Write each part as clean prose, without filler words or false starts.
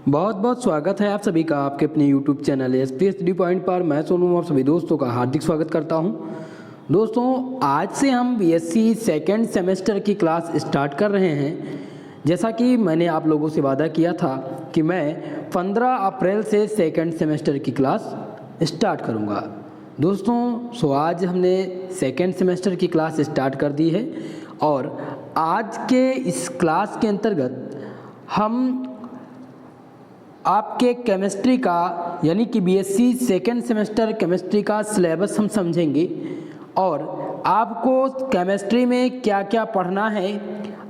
बहुत बहुत स्वागत है आप सभी का आपके अपने YouTube channel SP study point पर। मैं सोनू आप सभी दोस्तों का हार्दिक स्वागत करता हूं। दोस्तों आज से हम बीएससी सेकेंड सेमेस्टर की क्लास स्टार्ट कर रहे हैं। जैसा कि मैंने आप लोगों से वादा किया था कि मैं 15 अप्रैल से सेकेंड सेमेस्टर की क्लास स्टार्ट करूँगा। दोस्तों आज हमने सेकेंड सेमेस्टर की क्लास स्टार्ट कर दी है और आज के इस क्लास के अंतर्गत हम आपके केमिस्ट्री का यानी कि बीएससी सेकेंड सेमेस्टर केमिस्ट्री का सिलेबस हम समझेंगे और आपको केमिस्ट्री में क्या क्या पढ़ना है,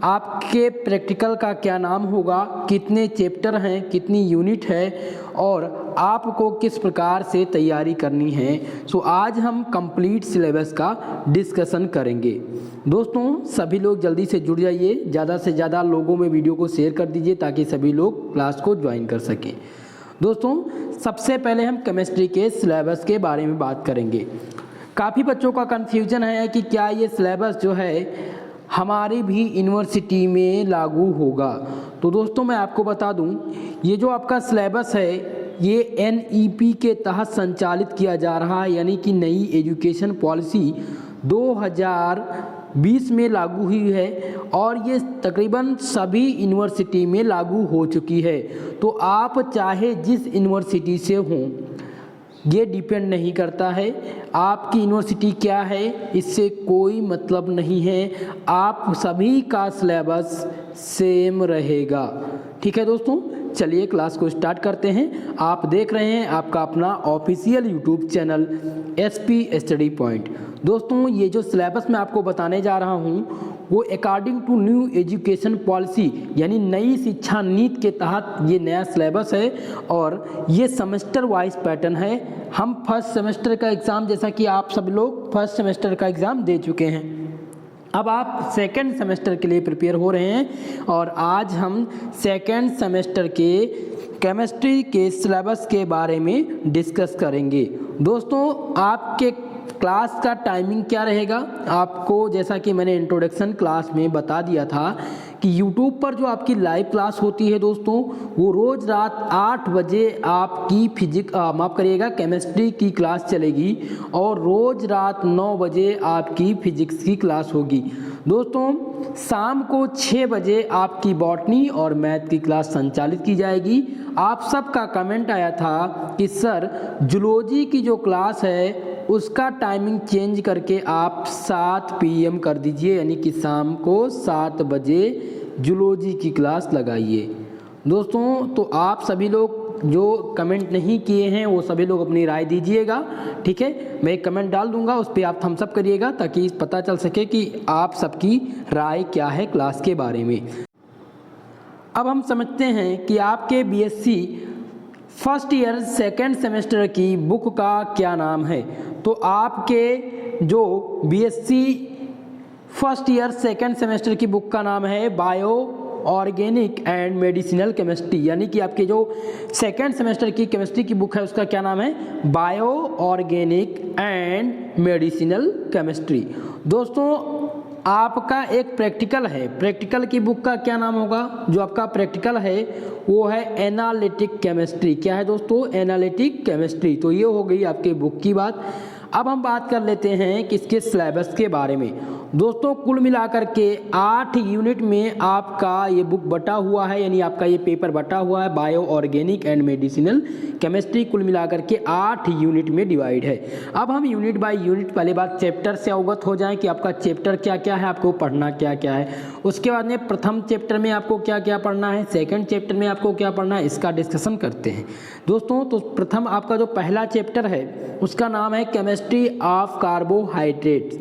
आपके प्रैक्टिकल का क्या नाम होगा, कितने चैप्टर हैं, कितनी यूनिट है और आपको किस प्रकार से तैयारी करनी है। आज हम कंप्लीट सिलेबस का डिस्कशन करेंगे। दोस्तों सभी लोग जल्दी से जुड़ जाइए, ज़्यादा से ज़्यादा लोगों में वीडियो को शेयर कर दीजिए ताकि सभी लोग क्लास को ज्वाइन कर सकें। दोस्तों सबसे पहले हम केमिस्ट्री के सिलेबस के बारे में बात करेंगे। काफ़ी बच्चों का कन्फ्यूजन है कि क्या ये सिलेबस जो है हमारी भी यूनिवर्सिटी में लागू होगा। तो दोस्तों मैं आपको बता दूं, ये जो आपका सिलेबस है ये एनईपी के तहत संचालित किया जा रहा है, यानी कि नई एजुकेशन पॉलिसी 2020 में लागू हुई है और ये तकरीबन सभी यूनिवर्सिटी में लागू हो चुकी है। तो आप चाहे जिस यूनिवर्सिटी से हों, ये डिपेंड नहीं करता है आपकी यूनिवर्सिटी क्या है, इससे कोई मतलब नहीं है। आप सभी का सिलेबस सेम रहेगा। ठीक है दोस्तों, चलिए क्लास को स्टार्ट करते हैं। आप देख रहे हैं आपका अपना official YouTube channel SP study point. दोस्तों ये जो सिलेबस मैं आपको बताने जा रहा हूँ वो according to new education policy यानी नई शिक्षा नीति के तहत ये नया सिलेबस है और ये सेमेस्टर वाइज पैटर्न है। हम फर्स्ट सेमेस्टर का एग्ज़ाम, जैसा कि आप सब लोग फर्स्ट सेमेस्टर का एग्ज़ाम दे चुके हैं, अब आप सेकेंड सेमेस्टर के लिए प्रिपेयर हो रहे हैं और आज हम सेकेंड सेमेस्टर के केमिस्ट्री के सिलेबस के बारे में डिस्कस करेंगे। दोस्तों आपके क्लास का टाइमिंग क्या रहेगा, आपको जैसा कि मैंने इंट्रोडक्शन क्लास में बता दिया था कि YouTube पर जो आपकी लाइव क्लास होती है दोस्तों, वो रोज़ रात 8 बजे आपकी केमिस्ट्री की क्लास चलेगी और रोज़ रात 9 बजे आपकी फिजिक्स की क्लास होगी। दोस्तों शाम को 6 बजे आपकी बॉटनी और मैथ की क्लास संचालित की जाएगी। आप सबका कमेंट आया था कि सर जूलॉजी की जो क्लास है उसका टाइमिंग चेंज करके आप 7 PM कर दीजिए, यानी कि शाम को 7 बजे जूलॉजी की क्लास लगाइए। दोस्तों तो आप सभी लोग जो कमेंट नहीं किए हैं वो सभी लोग अपनी राय दीजिएगा। ठीक है, मैं एक कमेंट डाल दूंगा, उस पर आप थम्स अप करिएगा ताकि पता चल सके कि आप सबकी राय क्या है क्लास के बारे में। अब हम समझते हैं कि आपके BSc first year second semester की बुक का क्या नाम है। तो आपके जो BSc first year second semester की बुक का नाम है bio organic and medicinal chemistry, यानी कि आपके जो सेकेंड सेमेस्टर की केमिस्ट्री की बुक है उसका क्या नाम है, bio organic and medicinal chemistry. दोस्तों आपका एक प्रैक्टिकल है, प्रैक्टिकल की बुक का क्या नाम होगा, जो आपका प्रैक्टिकल है वो है एनालिटिक केमिस्ट्री। क्या है दोस्तों, एनालिटिक केमिस्ट्री। तो ये हो गई आपके बुक की बात। अब हम बात कर लेते हैं किसके सिलेबस के बारे में। दोस्तों कुल मिलाकर के 8 यूनिट में आपका ये बुक बटा हुआ है, यानी आपका ये पेपर बटा हुआ है bio organic and medicinal chemistry. कुल मिलाकर के 8 यूनिट में डिवाइड है। अब हम यूनिट बाय यूनिट पहले बात चैप्टर से अवगत हो जाएं कि आपका चैप्टर क्या क्या है, आपको पढ़ना क्या क्या है। उसके बाद में प्रथम चैप्टर में आपको क्या क्या पढ़ना है, सेकेंड चैप्टर में आपको क्या पढ़ना है, इसका डिस्कशन करते हैं। दोस्तों तो प्रथम आपका जो पहला चैप्टर है उसका नाम है केमिस्ट्री ऑफ कार्बोहाइड्रेट्स।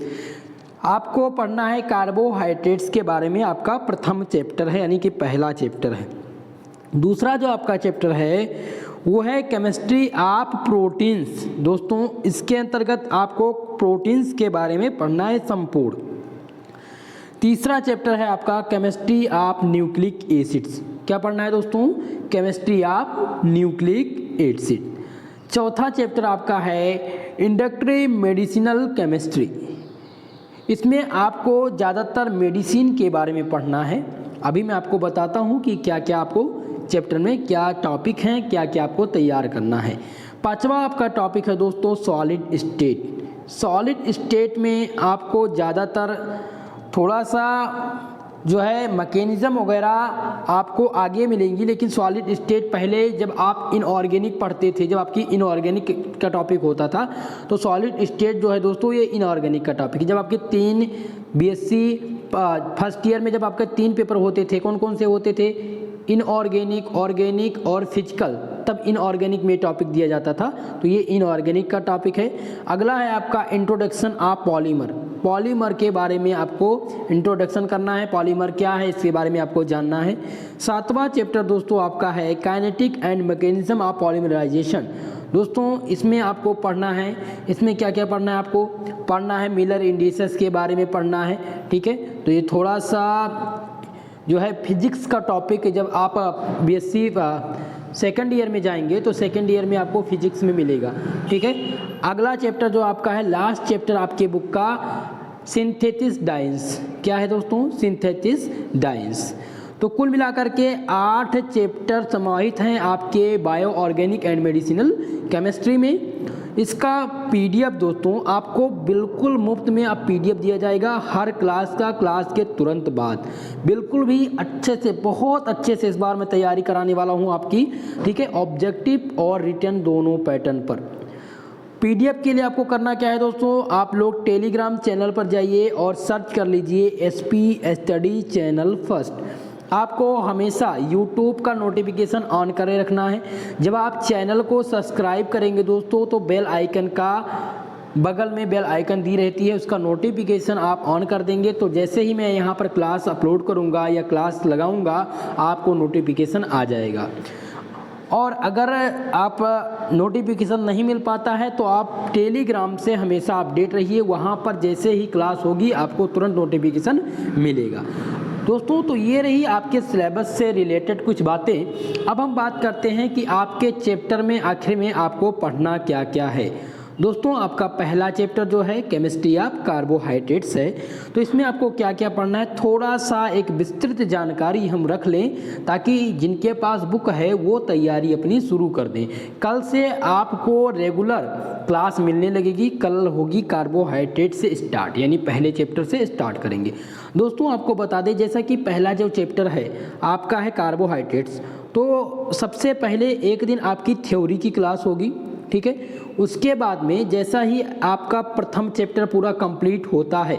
आपको पढ़ना है कार्बोहाइड्रेट्स के बारे में, आपका प्रथम चैप्टर है यानी कि पहला चैप्टर है। दूसरा जो आपका चैप्टर है वो है केमिस्ट्री ऑफ प्रोटीन्स। दोस्तों इसके अंतर्गत आपको प्रोटीन्स के बारे में पढ़ना है संपूर्ण। तीसरा चैप्टर है आपका केमिस्ट्री ऑफ न्यूक्लिक एसिड्स। क्या पढ़ना है दोस्तों, केमिस्ट्री ऑफ न्यूक्लिक एसिड। चौथा चैप्टर आपका है इंडक्टरी मेडिसिनल केमिस्ट्री। इसमें आपको ज़्यादातर मेडिसिन के बारे में पढ़ना है। अभी मैं आपको बताता हूँ कि क्या क्या आपको चैप्टर में क्या टॉपिक हैं, क्या क्या आपको तैयार करना है। पांचवा आपका टॉपिक है दोस्तों सॉलिड स्टेट। सॉलिड स्टेट में आपको ज़्यादातर थोड़ा सा जो है मैकेनिज्म वगैरह आपको आगे मिलेंगी, लेकिन सॉलिड स्टेट पहले जब आप इनऑर्गेनिक पढ़ते थे, जब आपकी इनऑर्गेनिक का टॉपिक होता था, तो सॉलिड स्टेट जो है दोस्तों ये इनऑर्गेनिक का टॉपिक है। जब आपके 3 बीएससी फर्स्ट ईयर में जब आपके 3 पेपर होते थे, कौन कौन से होते थे, इनऑर्गेनिक, ऑर्गेनिक और फिजिकल, तब इनऑर्गेनिक में टॉपिक दिया जाता था, तो ये इनऑर्गेनिक का टॉपिक है। अगला है आपका इंट्रोडक्शन ऑफ पॉलीमर। पॉलीमर के बारे में आपको इंट्रोडक्शन करना है, पॉलीमर क्या है इसके बारे में आपको जानना है। 7वां चैप्टर दोस्तों आपका है kinetic and mechanism of polymerization. दोस्तों इसमें आपको पढ़ना है, इसमें क्या क्या पढ़ना है, आपको पढ़ना है मिलर इंडिसेस के बारे में पढ़ना है, ठीक है। तो ये थोड़ा सा जो है फिजिक्स का टॉपिक है, जब आप बीएससी सेकंड ईयर में जाएंगे तो सेकंड ईयर में आपको फिजिक्स में मिलेगा, ठीक है। अगला चैप्टर जो आपका है, लास्ट चैप्टर आपके बुक का सिंथेसिस डाइंस। क्या है दोस्तों, सिंथेसिस डाइंस। तो कुल मिलाकर के 8 चैप्टर समाहित हैं आपके bio organic and medicinal chemistry में। इसका पीडीएफ दोस्तों आपको बिल्कुल मुफ्त में आप पीडीएफ दिया जाएगा हर क्लास का, क्लास के तुरंत बाद। बिल्कुल भी अच्छे से, बहुत अच्छे से इस बार मैं तैयारी कराने वाला हूं आपकी, ठीक है, ऑब्जेक्टिव और रिटन दोनों पैटर्न पर। पीडीएफ के लिए आपको करना क्या है दोस्तों, आप लोग टेलीग्राम चैनल पर जाइए और सर्च कर लीजिए एसपी स्टडी चैनल फर्स्ट। आपको हमेशा यूट्यूब का नोटिफिकेशन ऑन करे रखना है। जब आप चैनल को सब्सक्राइब करेंगे दोस्तों, तो बेल आइकन का बगल में बेल आइकन दी रहती है, उसका नोटिफिकेशन आप ऑन कर देंगे, तो जैसे ही मैं यहाँ पर क्लास अपलोड करूँगा या क्लास लगाऊँगा, आपको नोटिफिकेशन आ जाएगा। और अगर आप नोटिफिकेशन नहीं मिल पाता है तो आप टेलीग्राम से हमेशा अपडेट रहिए, वहाँ पर जैसे ही क्लास होगी आपको तुरंत नोटिफिकेशन मिलेगा। दोस्तों तो ये रही आपके सिलेबस से रिलेटेड कुछ बातें। अब हम बात करते हैं कि आपके चैप्टर में आखिर में आपको पढ़ना क्या क्या है। दोस्तों आपका पहला चैप्टर जो है केमिस्ट्री ऑफ कार्बोहाइड्रेट्स है, तो इसमें आपको क्या क्या पढ़ना है, थोड़ा सा एक विस्तृत जानकारी हम रख लें ताकि जिनके पास बुक है वो तैयारी अपनी शुरू कर दें। कल से आपको रेगुलर क्लास मिलने लगेगी, कल होगी कार्बोहाइड्रेट से स्टार्ट, यानी पहले चैप्टर से स्टार्ट करेंगे। दोस्तों आपको बता दें, जैसा कि पहला जो चैप्टर है आपका है कार्बोहाइड्रेट्स, तो सबसे पहले एक दिन आपकी थ्योरी की क्लास होगी, ठीक है। उसके बाद में जैसा ही आपका प्रथम चैप्टर पूरा कंप्लीट होता है,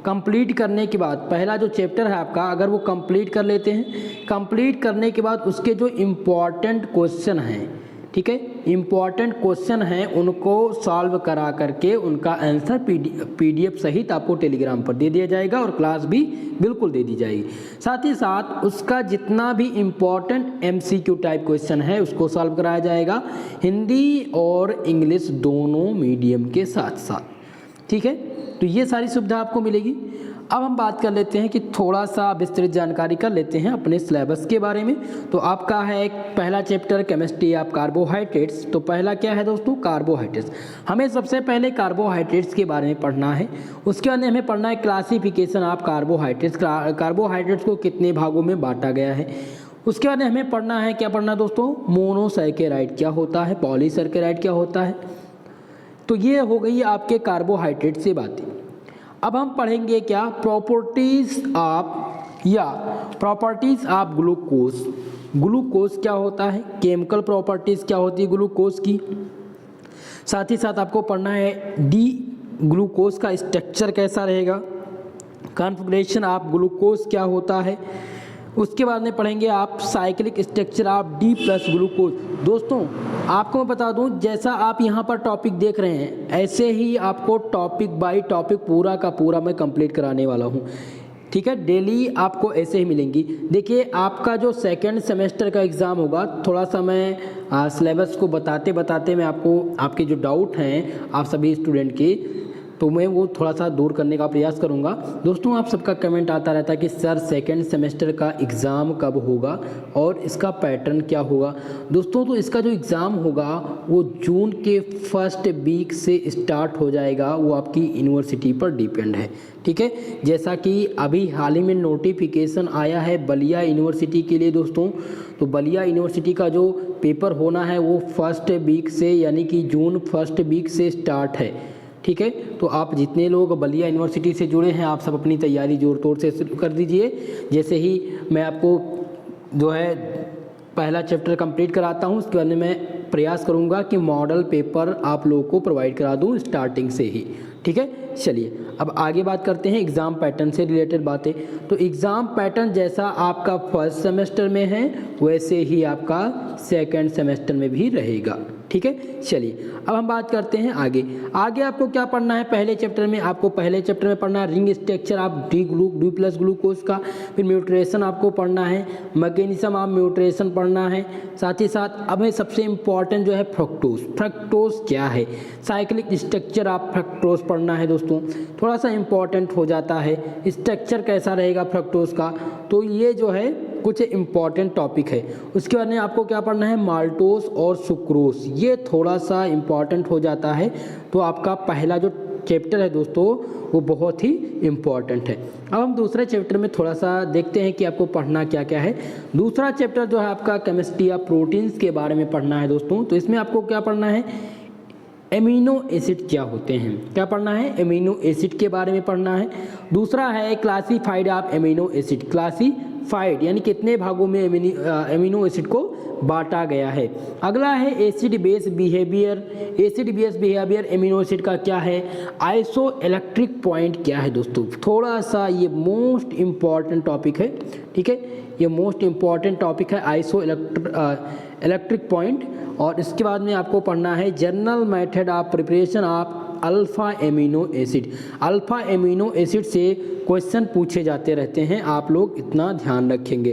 कंप्लीट करने के बाद पहला जो चैप्टर है आपका, अगर वो कंप्लीट कर लेते हैं, कंप्लीट करने के बाद उसके जो इम्पॉर्टेंट क्वेश्चन हैं, ठीक है, इम्पॉर्टेंट क्वेश्चन हैं, उनको सॉल्व करा करके उनका आंसर पीडीएफ सहित आपको टेलीग्राम पर दे दिया जाएगा और क्लास भी बिल्कुल दे दी जाएगी। साथ ही साथ उसका जितना भी इम्पॉर्टेंट एमसीक्यू टाइप क्वेश्चन है उसको सॉल्व कराया जाएगा, हिंदी और इंग्लिश दोनों मीडियम के साथ साथ, ठीक है। तो ये सारी सुविधा आपको मिलेगी। अब हम बात कर लेते हैं कि थोड़ा सा विस्तृत जानकारी कर लेते हैं अपने सिलेबस के बारे में। तो आपका है पहला चैप्टर केमिस्ट्री ऑफ कार्बोहाइड्रेट्स। तो पहला क्या है दोस्तों, कार्बोहाइड्रेट्स। हमें सबसे पहले कार्बोहाइड्रेट्स के बारे में पढ़ना है, उसके बाद हमें पढ़ना है क्लासिफिकेशन ऑफ कार्बोहाइड्रेट्स, कार्बोहाइड्रेट्स को कितने भागों में बांटा गया है। उसके बाद हमें पढ़ना है, क्या पढ़ना है दोस्तों, मोनोसैकेराइड क्या होता है, पॉलीसैकेराइड क्या होता है। तो ये हो गई आपके कार्बोहाइड्रेट से बातें। अब हम पढ़ेंगे क्या, प्रॉपर्टीज ऑफ ग्लूकोज। ग्लूकोज क्या होता है, केमिकल प्रॉपर्टीज क्या होती है ग्लूकोज की। साथ ही साथ आपको पढ़ना है डी ग्लूकोज का स्ट्रक्चर कैसा रहेगा, कॉन्फ़िगरेशन ऑफ ग्लूकोज क्या होता है। उसके बाद में पढ़ेंगे आप cyclic structure of D plus glucose. दोस्तों आपको मैं बता दूं, जैसा आप यहाँ पर टॉपिक देख रहे हैं ऐसे ही आपको टॉपिक बाय टॉपिक पूरा का पूरा मैं कंप्लीट कराने वाला हूँ, ठीक है। डेली आपको ऐसे ही मिलेंगी। देखिए आपका जो सेकेंड सेमेस्टर का एग्ज़ाम होगा, थोड़ा सा मैं सिलेबस को बताते बताते मैं आपको आपके जो डाउट हैं आप सभी स्टूडेंट के तो मैं वो थोड़ा सा दूर करने का प्रयास करूँगा। दोस्तों आप सबका कमेंट आता रहता है कि सर सेकेंड सेमेस्टर का एग्ज़ाम कब होगा और इसका पैटर्न क्या होगा। दोस्तों तो इसका जो एग्ज़ाम होगा वो जून के फर्स्ट वीक से स्टार्ट हो जाएगा, वो आपकी यूनिवर्सिटी पर डिपेंड है, ठीक है। जैसा कि अभी हाल ही में नोटिफिकेशन आया है बलिया यूनिवर्सिटी के लिए दोस्तों, तो बलिया यूनिवर्सिटी का जो पेपर होना है वो फर्स्ट वीक से यानी कि जून फर्स्ट वीक से स्टार्ट है, ठीक है। तो आप जितने लोग बलिया यूनिवर्सिटी से जुड़े हैं आप सब अपनी तैयारी ज़ोर तोड़ से शुरू कर दीजिए। जैसे ही मैं आपको जो है पहला चैप्टर कंप्लीट कराता हूँ उसके बाद में मैं प्रयास करूँगा कि मॉडल पेपर आप लोगों को प्रोवाइड करा दूँ स्टार्टिंग से ही, ठीक है। चलिए अब आगे बात करते हैं एग्ज़ाम पैटर्न से रिलेटेड बातें। तो एग्ज़ाम पैटर्न जैसा आपका फर्स्ट सेमेस्टर में है वैसे ही आपका सेकंड सेमेस्टर में भी रहेगा, ठीक है। चलिए अब हम बात करते हैं आगे। आगे आपको क्या पढ़ना है पहले चैप्टर में, आपको पहले चैप्टर में पढ़ना है रिंग स्ट्रक्चर आप डी प्लस ग्लूकोज का, फिर म्यूट्रेशन आपको पढ़ना है, मैकेनिज्म आप म्यूट्रेशन पढ़ना है, साथ ही साथ अब सबसे इम्पॉर्टेंट जो है फ्रक्टोज क्या है, साइक्लिक स्ट्रक्चर आप फ्रक्टोज पढ़ना है दोस्तों, थोड़ा सा इम्पॉर्टेंट हो जाता है, स्ट्रक्चर कैसा रहेगा फ्रक्टोज का, तो ये जो है कुछ इम्पॉर्टेंट टॉपिक है। उसके बाद में आपको क्या पढ़ना है माल्टोस और सुक्रोस, ये थोड़ा सा इम्पॉर्टेंट हो जाता है। तो आपका पहला जो चैप्टर है दोस्तों वो बहुत ही इम्पॉर्टेंट है। अब हम दूसरे चैप्टर में थोड़ा सा देखते हैं कि आपको पढ़ना क्या क्या है। दूसरा चैप्टर जो है आपका केमिस्ट्री या प्रोटीन्स के बारे में पढ़ना है दोस्तों। तो इसमें आपको क्या पढ़ना है, एमिनो एसिड क्या होते हैं, क्या पढ़ना है, एमिनो एसिड के बारे में पढ़ना है। दूसरा है क्लासीफाइड आप एमिनो एसिड, क्लासीफाइड यानी कितने भागों में एमिनो एसिड को बांटा गया है। अगला है acid base behaviour, acid base behaviour amino acid का क्या है, आइसो इलेक्ट्रिक पॉइंट क्या है दोस्तों, थोड़ा सा ये मोस्ट इम्पॉर्टेंट टॉपिक है, ठीक है। ये मोस्ट इम्पॉर्टेंट टॉपिक है आइसो इलेक्ट्रिक पॉइंट। और इसके बाद में आपको पढ़ना है general method of preparation of alpha amino acid. Alpha amino acid से क्वेश्चन पूछे जाते रहते हैं, आप लोग इतना ध्यान रखेंगे।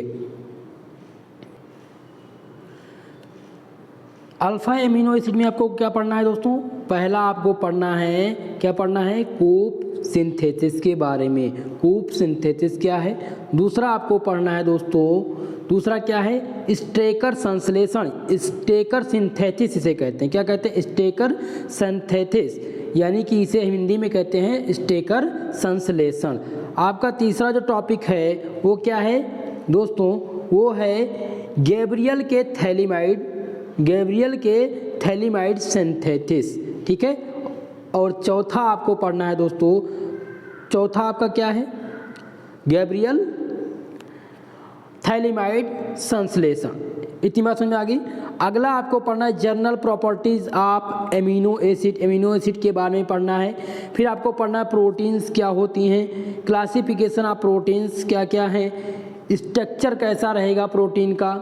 अल्फ़ा एमिनो एसिड में आपको क्या पढ़ना है दोस्तों, पहला आपको पढ़ना है, क्या पढ़ना है, कूप सिंथेसिस के बारे में, कूप सिंथेसिस क्या है। दूसरा आपको पढ़ना है दोस्तों, दूसरा क्या है स्टेकर संश्लेषण, स्टेकर सिंथेसिस इसे कहते हैं, क्या कहते हैं, स्टेकर सिंथेसिस, यानी कि इसे हिंदी में कहते हैं स्टेकर संश्लेषण। आपका तीसरा जो टॉपिक है वो क्या है दोस्तों, वो है गैब्रियल के थैलीमाइड, गैब्रियल के थैलीमाइड सिंथेसिस, ठीक है। और चौथा आपको पढ़ना है दोस्तों, चौथा आपका क्या है, गैब्रियल थैलीमाइड संश्लेषण। इतनी बात समझ में आ गई। अगला आपको पढ़ना है general properties of amino acid, amino acid के बारे में पढ़ना है। फिर आपको पढ़ना है प्रोटीन्स क्या होती हैं, क्लासिफिकेशन ऑफ प्रोटीन्स क्या क्या हैं, स्ट्रक्चर कैसा रहेगा प्रोटीन का।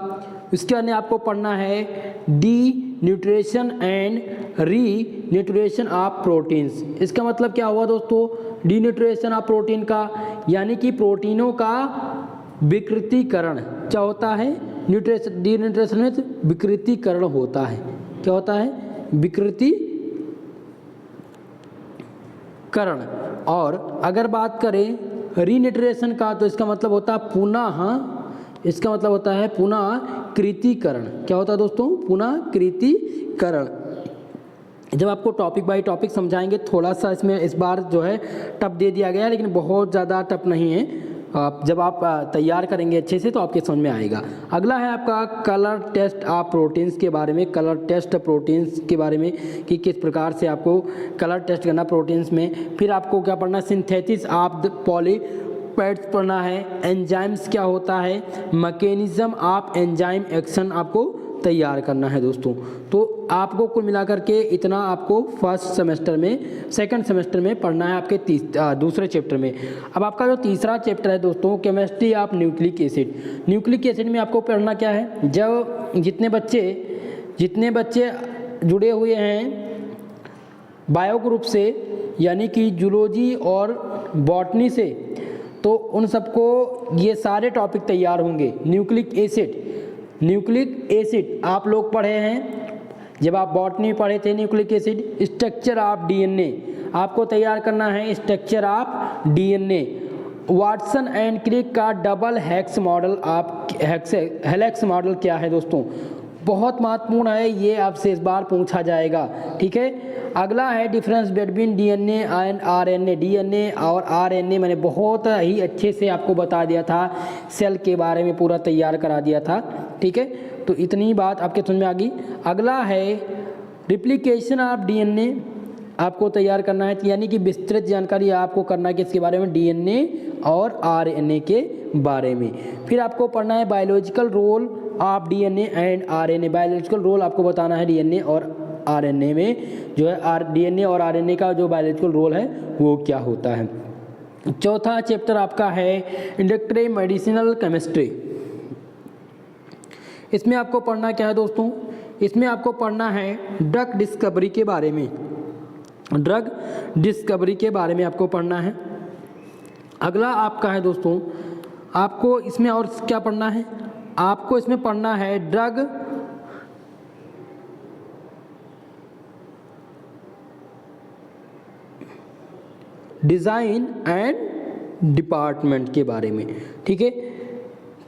उसके बाद में आपको पढ़ना है D nutrition and re nutrition of proteins. इसका मतलब क्या हुआ दोस्तों, डी न्यूट्रिशन ऑफ प्रोटीन का यानी कि प्रोटीनों का विकृतीकरण क्या होता है, न्यूट्रिशन डी न्यूट्रिशन में विकृतीकरण होता है, क्या होता है, विकृतीकरण। और अगर बात करें रीन्यूट्रिशन का तो इसका मतलब होता है पुनः, इसका मतलब होता है पुनः कृतीकरण। क्या होता है दोस्तों, पुनः कृतीकरण। जब आपको टॉपिक बाय टॉपिक समझाएंगे, थोड़ा सा इसमें इस बार जो है टफ दे दिया गया है, लेकिन बहुत ज़्यादा टफ नहीं है। जब आप तैयार करेंगे अच्छे से तो आपके समझ में आएगा। अगला है आपका कलर टेस्ट ऑफ प्रोटीन्स के बारे में, कलर टेस्ट प्रोटीन्स के बारे में कि किस प्रकार से आपको कलर टेस्ट करना प्रोटीन्स में। फिर आपको क्या पढ़ना, सिंथेसिस ऑफ द पॉलीपेप्टाइड्स पढ़ना है, एंजाइम्स क्या होता है, मैकेनिज्म ऑफ एंजाइम एक्शन आपको तैयार करना है दोस्तों। तो आपको कुल मिलाकर के इतना आपको फर्स्ट सेमेस्टर में, सेकंड सेमेस्टर में पढ़ना है आपके दूसरे चैप्टर में। अब आपका जो तीसरा चैप्टर है दोस्तों, chemistry of nucleic acid. Nucleic acid में आपको पढ़ना क्या है, जब जितने बच्चे जुड़े हुए हैं बायो ग्रुप से यानी कि जूलॉजी और बॉटनी से, तो उन सबको ये सारे टॉपिक तैयार होंगे। न्यूक्लिक एसिड आप लोग पढ़े हैं, जब आप बॉटनी पढ़े थे nucleic acid, structure of DNA आपको तैयार करना है structure of DNA. Watson and Crick का double helix model helix model क्या है दोस्तों, बहुत महत्वपूर्ण है, ये आपसे इस बार पूछा जाएगा। ठीक है, अगला है difference between DNA and RNA. DNA और आरएनए मैंने बहुत ही अच्छे से आपको बता दिया था, सेल के बारे में पूरा तैयार करा दिया था। ठीक है, तो इतनी बात आपके समझ में आ गई। अगला है रिप्लिकेशन ऑफ डीएनए, आपको तैयार करना है, यानी कि विस्तृत जानकारी आपको करना है किसके बारे में, डीएनए और आरएनए के बारे में। फिर आपको पढ़ना है biological role of DNA and RNA. Biological role आपको बताना है डीएनए और आरएनए में, जो है डीएनए और आरएनए का जो बायोलॉजिकल रोल है वो क्या होता है। चौथा चैप्टर आपका है इंडक्टिव मेडिसिनल केमिस्ट्री। इसमें आपको पढ़ना क्या है दोस्तों, इसमें आपको पढ़ना है ड्रग डिस्कवरी के बारे में। ड्रग डिस्कवरी के बारे में आपको पढ़ना है। अगला आपका है दोस्तों, आपको इसमें और क्या पढ़ना है, आपको इसमें पढ़ना है ड्रग डिज़ाइन एंड डिपार्टमेंट के बारे में। ठीक है,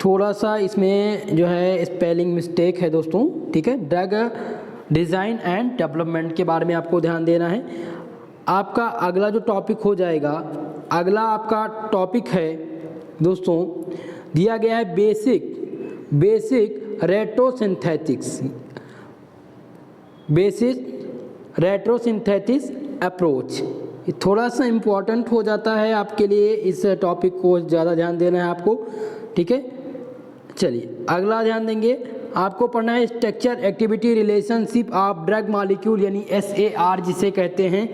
थोड़ा सा इसमें जो है स्पेलिंग मिस्टेक है दोस्तों। ठीक है, ड्रग डिज़ाइन एंड डेवलपमेंट के बारे में आपको ध्यान देना है। आपका अगला जो टॉपिक हो जाएगा, अगला आपका टॉपिक है दोस्तों, दिया गया है बेसिक रेट्रोसिंथेटिक्स, बेसिक रेट्रोसिंथेटिक्स अप्रोच। थोड़ा सा इम्पोर्टेंट हो जाता है आपके लिए, इस टॉपिक को ज़्यादा ध्यान देना है आपको। ठीक है, चलिए अगला ध्यान देंगे, आपको पढ़ना है structure activity relationship of drug molecule, यानी SAR जिसे कहते हैं।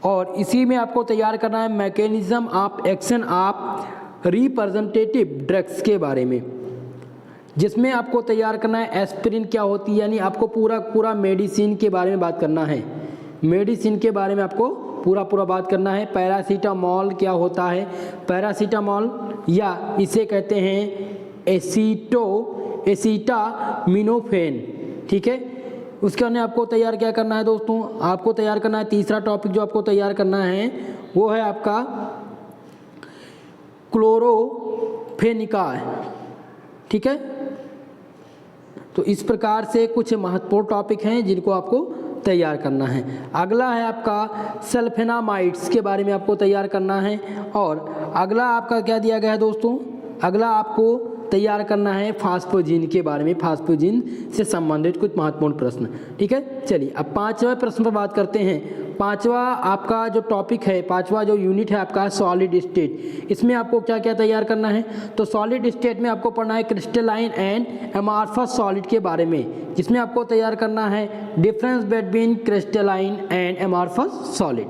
और इसी में आपको तैयार करना है mechanism of action of representative drugs के बारे में, जिसमें आपको तैयार करना है एस्पिरिन क्या होती है, यानी आपको पूरा मेडिसिन के बारे में बात करना है। मेडिसिन के बारे में आपको पूरा बात करना है। पैरासीटामोल क्या होता है, पैरासीटामोल या इसे कहते हैं एसिटामिनोफेन। ठीक है, उसके बाद आपको तैयार क्या करना है दोस्तों, आपको तैयार करना है तीसरा टॉपिक जो आपको तैयार करना है वो है आपका क्लोरोफेनिका। ठीक है, तो इस प्रकार से कुछ महत्वपूर्ण टॉपिक हैं जिनको आपको तैयार करना है। अगला है आपका सल्फेनामाइड्स के बारे में आपको तैयार करना है। और अगला आपका क्या दिया गया है दोस्तों, अगला आपको तैयार करना है फास्फोजिन के बारे में, फास्फोजिन से संबंधित कुछ महत्वपूर्ण प्रश्न। ठीक है, चलिए अब पांचवा प्रश्न पर बात करते हैं। पांचवा आपका जो टॉपिक है, पांचवा जो यूनिट है आपका सॉलिड स्टेट। इसमें आपको क्या क्या तैयार करना है, तो सॉलिड स्टेट में आपको पढ़ना है क्रिस्टलाइन एंड एमॉर्फस सॉलिड के बारे में, जिसमें आपको तैयार करना है difference between crystalline and amorphous solid.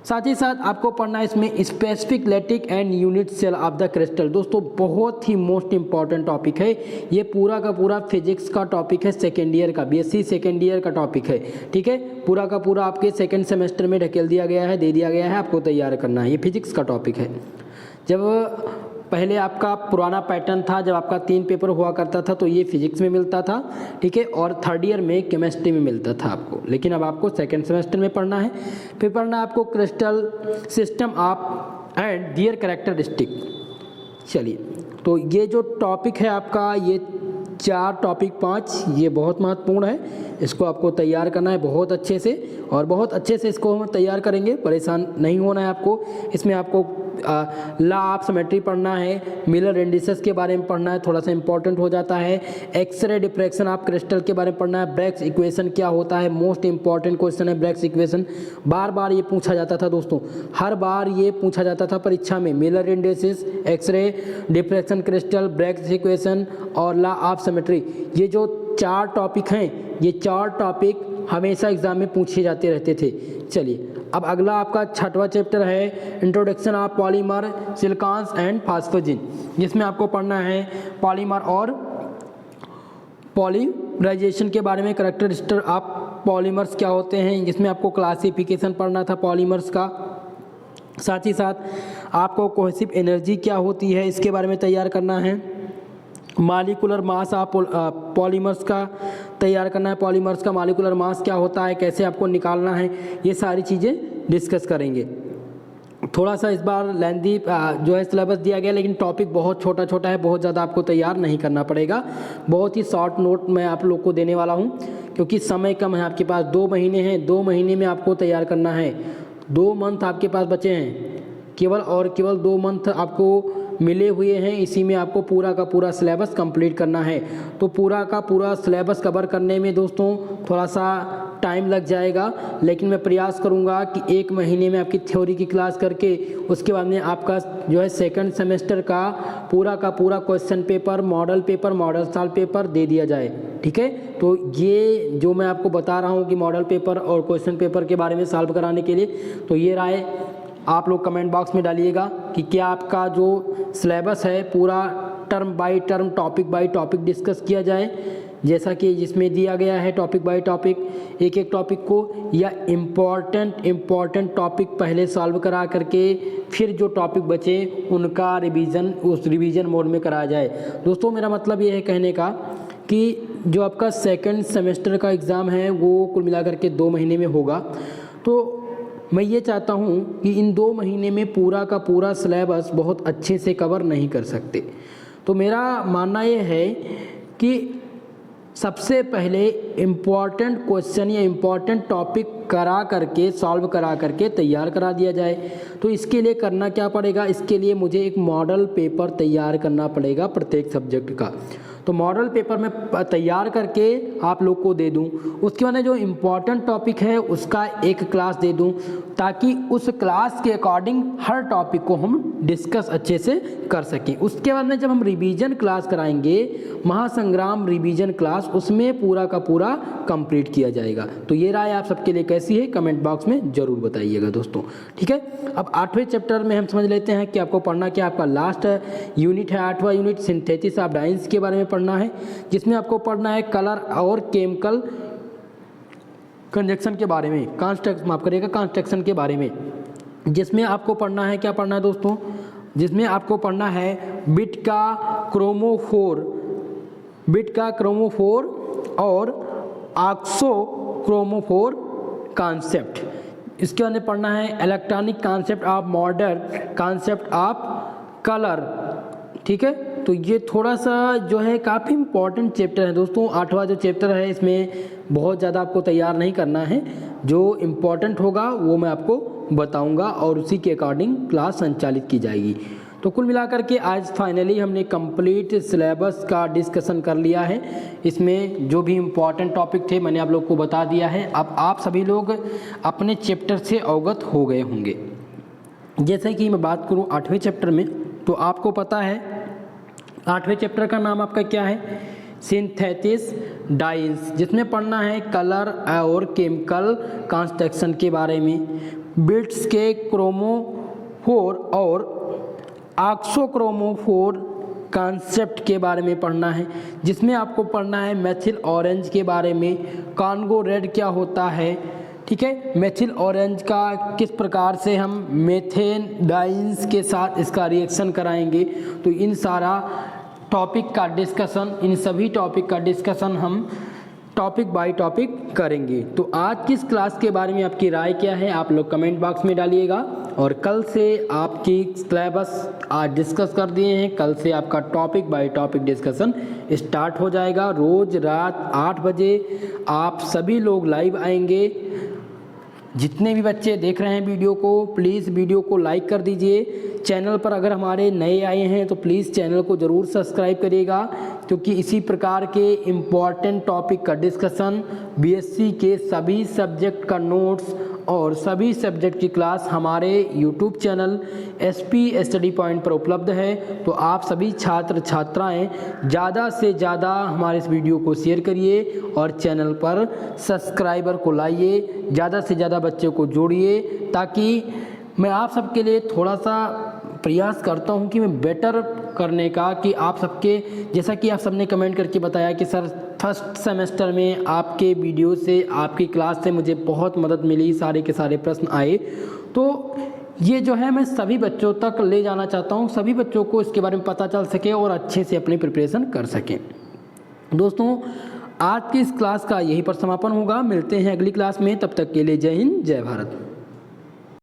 साथ ही साथ आपको पढ़ना है इसमें specific lattice and unit cell of the crystal. दोस्तों बहुत ही मोस्ट इंपॉर्टेंट टॉपिक है ये, पूरा का पूरा फिजिक्स का टॉपिक है, सेकेंड ईयर का, BSc सेकेंड ईयर का टॉपिक है। ठीक है, पूरा का पूरा आपके सेकेंड सेमेस्टर में ढकेल दिया गया है, दे दिया गया है, आपको तैयार करना है। ये फिजिक्स का टॉपिक है। जब पहले आपका पुराना पैटर्न था, जब आपका 3 पेपर हुआ करता था तो ये फिजिक्स में मिलता था। ठीक है, और थर्ड ईयर में केमिस्ट्री में मिलता था आपको, लेकिन अब आपको सेकंड सेमेस्टर में पढ़ना है। फिर पढ़ना है आपको crystal system of and their characteristic. चलिए, तो ये जो टॉपिक है आपका, ये 4 टॉपिक 5, ये बहुत महत्वपूर्ण है, इसको आपको तैयार करना है बहुत अच्छे से, और बहुत अच्छे से इसको हम तैयार करेंगे, परेशान नहीं होना है आपको। इसमें आपको लॉ ऑफ सिमेट्री पढ़ना है, मिलर इंडिसेस के बारे में पढ़ना है, थोड़ा सा इंपॉर्टेंट हो जाता है। एक्सरे डिफ्रैक्शन ऑफ क्रिस्टल के बारे में पढ़ना है। ब्रैग्स इक्वेशन क्या होता है, मोस्ट इंपॉर्टेंट क्वेश्चन है ब्रैग्स इक्वेशन, बार बार ये पूछा जाता था दोस्तों, हर बार ये पूछा जाता था परीक्षा में। Miller indices, X ray diffraction, crystal, Bragg's equation और लॉ ऑफ सिमेट्री, ये जो 4 टॉपिक हैं, ये 4 टॉपिक हमेशा एग्जाम में पूछे जाते रहते थे। चलिए, अब अगला आपका 6वां चैप्टर है introduction of polymer, silicones and phosphazene, जिसमें आपको पढ़ना है पॉलीमर और पॉलीमराइजेशन के बारे में, कैरेक्टरिस्टिक ऑफ पॉलीमर्स क्या होते हैं, जिसमें आपको क्लासिफिकेशन पढ़ना था पॉलीमर्स का। साथ ही साथ आपको कोहेसिव एनर्जी क्या होती है इसके बारे में तैयार करना है। मालिकुलर मास आप पॉलीमर्स का तैयार करना है, पॉलीमर्स का मालिकुलर मास क्या होता है, कैसे आपको निकालना है, ये सारी चीज़ें डिस्कस करेंगे। थोड़ा सा इस बार लेंथी जो है सिलेबस दिया गया, लेकिन टॉपिक बहुत छोटा छोटा है, बहुत ज़्यादा आपको तैयार नहीं करना पड़ेगा। बहुत ही शॉर्ट नोट मैं आप लोग को देने वाला हूँ, क्योंकि समय कम है आपके पास, 2 महीने हैं, 2 महीने में आपको तैयार करना है। 2 मंथ आपके पास बचे हैं, केवल और केवल 2 मंथ आपको मिले हुए हैं, इसी में आपको पूरा का पूरा सिलेबस कंप्लीट करना है। तो पूरा का पूरा सिलेबस कवर करने में दोस्तों थोड़ा सा टाइम लग जाएगा, लेकिन मैं प्रयास करूंगा कि 1 महीने में आपकी थ्योरी की क्लास करके उसके बाद में आपका जो है सेकंड सेमेस्टर का पूरा क्वेश्चन पेपर, मॉडल साल पेपर दे दिया जाए। ठीक है, तो ये जो मैं आपको बता रहा हूँ कि मॉडल पेपर और क्वेश्चन पेपर के बारे में सॉल्व कराने के लिए, तो ये राय आप लोग कमेंट बॉक्स में डालिएगा कि क्या आपका जो सिलेबस है पूरा term by term, topic by topic discuss किया जाए, जैसा कि जिसमें दिया गया है टॉपिक बाय टॉपिक, एक एक टॉपिक को, या इम्पॉर्टेंट टॉपिक पहले सॉल्व करा करके फिर जो टॉपिक बचे उनका रिवीजन उस रिवीजन मोड में कराया जाए। दोस्तों मेरा मतलब ये है कहने का कि जो आपका सेकंड सेमेस्टर का एग्ज़ाम है वो कुल मिलाकर के 2 महीने में होगा, तो मैं ये चाहता हूँ कि इन 2 महीने में पूरा का पूरा सिलेबस बहुत अच्छे से कवर नहीं कर सकते। तो मेरा मानना ये है कि सबसे पहले इम्पॉर्टेंट क्वेश्चन या इम्पॉर्टेंट टॉपिक करा करके, सॉल्व करा करके तैयार करा दिया जाए। तो इसके लिए करना क्या पड़ेगा, इसके लिए मुझे एक मॉडल पेपर तैयार करना पड़ेगा प्रत्येक सब्जेक्ट का। तो मॉडल पेपर मैं तैयार करके आप लोग को दे दूं, उसके बाद जो इम्पॉर्टेंट टॉपिक है उसका एक क्लास दे दूं, ताकि उस क्लास के अकॉर्डिंग हर टॉपिक को हम डिस्कस अच्छे से कर सकें। उसके बाद में जब हम रिवीजन क्लास कराएंगे, महासंग्राम रिवीजन क्लास, उसमें पूरा का पूरा कंप्लीट किया जाएगा। तो ये राय आप सबके लिए कैसी है कमेंट बॉक्स में ज़रूर बताइएगा दोस्तों। ठीक है, अब 8वें चैप्टर में हम समझ लेते हैं कि आपको पढ़ना क्या। आपका लास्ट यूनिट है 8वां यूनिट, सिंथेसिस ऑफ डाइंस के बारे में पढ़ना है, जिसमें आपको पढ़ना है कलर और केमिकल कंजक्शन के बारे में, कंस्ट्रक्शन के बारे में, जिसमें आपको पढ़ना है, क्या पढ़ना है दोस्तों, जिसमें आपको पढ़ना है बिट का क्रोमोफोर और ऑक्सो क्रोमोफोर कॉन्सेप्ट। इसके अंदर पढ़ना है electronic concept of modern concept of colour. ठीक है, तो ये थोड़ा सा जो है काफ़ी इंपॉर्टेंट चैप्टर है दोस्तों। 8वां जो चैप्टर है इसमें बहुत ज़्यादा आपको तैयार नहीं करना है, जो इम्पॉर्टेंट होगा वो मैं आपको बताऊंगा और उसी के अकॉर्डिंग क्लास संचालित की जाएगी। तो कुल मिलाकर के आज फाइनली हमने कंप्लीट सिलेबस का डिस्कशन कर लिया है। इसमें जो भी इम्पॉर्टेंट टॉपिक थे मैंने आप लोग को बता दिया है। अब आप सभी लोग अपने चैप्टर से अवगत हो गए होंगे। जैसे कि मैं बात करूं 8वें चैप्टर में, तो आपको पता है 8वें चैप्टर का नाम आपका क्या है, सिंथेसिस डाइंस, जिसमें पढ़ना है कलर और केमिकल कंस्ट्रक्शन के बारे में, बिट्स के क्रोमोफोर और ऑक्सोक्रोमोफोर कॉन्सेप्ट के बारे में पढ़ना है, जिसमें आपको पढ़ना है मेथिल ऑरेंज के बारे में, कॉन्गो रेड क्या होता है। ठीक है, मेथिल ऑरेंज का किस प्रकार से हम मेथेन डाइंस के साथ इसका रिएक्शन कराएंगे। तो इन सारा टॉपिक का डिस्कशन, इन सभी टॉपिक का डिस्कशन हम टॉपिक बाय टॉपिक करेंगे। तो आज की इस क्लास के बारे में आपकी राय क्या है आप लोग कमेंट बॉक्स में डालिएगा। और कल से आपकी सिलेबस आज डिस्कस कर दिए हैं, कल से आपका topic by topic discussion start हो जाएगा। रोज़ रात 8 बजे आप सभी लोग लाइव आएंगे। जितने भी बच्चे देख रहे हैं वीडियो को, प्लीज़ वीडियो को लाइक कर दीजिए। चैनल पर अगर हमारे नए आए हैं तो प्लीज़ चैनल को ज़रूर सब्सक्राइब करिएगा, क्योंकि इसी प्रकार के इम्पॉर्टेंट टॉपिक का डिस्कशन, बीएससी के सभी सब्जेक्ट का नोट्स और सभी सब्जेक्ट की क्लास हमारे YouTube channel SP study point पर उपलब्ध है। तो आप सभी छात्र छात्राएं ज़्यादा से ज़्यादा हमारे इस वीडियो को शेयर करिए और चैनल पर सब्सक्राइबर को लाइए, ज़्यादा से ज़्यादा बच्चों को जोड़िए, ताकि मैं आप सबके लिए थोड़ा सा प्रयास करता हूं कि मैं बेटर करने का, कि आप सबके, जैसा कि आप सबने कमेंट करके बताया कि सर फर्स्ट सेमेस्टर में आपके वीडियो से, आपकी क्लास से मुझे बहुत मदद मिली, सारे के सारे प्रश्न आए। तो ये जो है मैं सभी बच्चों तक ले जाना चाहता हूँ, सभी बच्चों को इसके बारे में पता चल सके और अच्छे से अपनी प्रिपरेशन कर सकें। दोस्तों आज की इस क्लास का यहीं पर समापन होगा, मिलते हैं अगली क्लास में, तब तक के लिए जय हिंद जय भारत।